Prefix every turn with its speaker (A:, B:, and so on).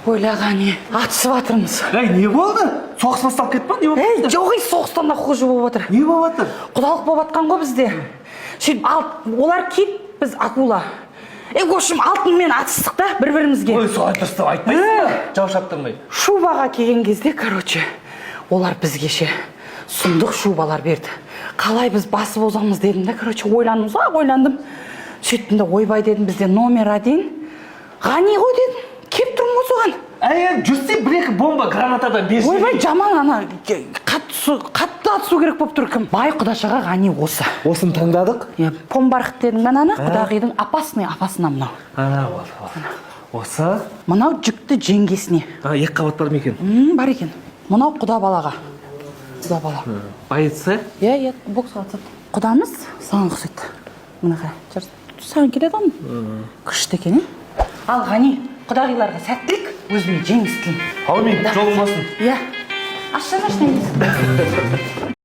A: ойлағаны атысып жатырмыз.
B: Не болды? Соғыс басталып кетті ма? Не болды?
A: Жоқ, соғыстан да хуже болып жатыр.
B: Не болып жатыр?
A: Құдалық болып жатқан ғой бізде. Сөйтіп олар кит, біз акула. В общем, алтынмен атыстық та бір-бірімізге.
B: Ой, солай дұрыстап айтпайсың ба? Жау шаптырмай.
A: Шубаға келген кезде, олар бізгеше сұмдық шубалар берді. Қалай біз басып озамыз дедім да, ойландым. Сөйттім де, ойбай дедім, бізде номер 1 Ғани ғой дедім. Кеп тұрмын соған.
B: Жүрсе бір-екі бомба гранатадан берші.
A: Ойбай, жаман қатты атысу керек болып тұр кім. Бай құдашаға Ғани осы.
B: Осын таңдадық?
A: Помбарқыт дедің мен құдағидың апасына мынау.
B: Осы?
A: Мынау жүкті жеңгесіне.
B: Екі қабат бар ма екен?
A: Бар екен. Мынау құда балаға. Құда бала.
B: Байытса?
A: Боксға атсады. Құдамыз саған ұқсайды. Мына қара. Саған келеді оның. Күшті екен, Ал Ғани, құдағиларға сәттілік, өзіме жеңіс тілеймін.
B: Аумин, жолың болсын.
A: Ашсана,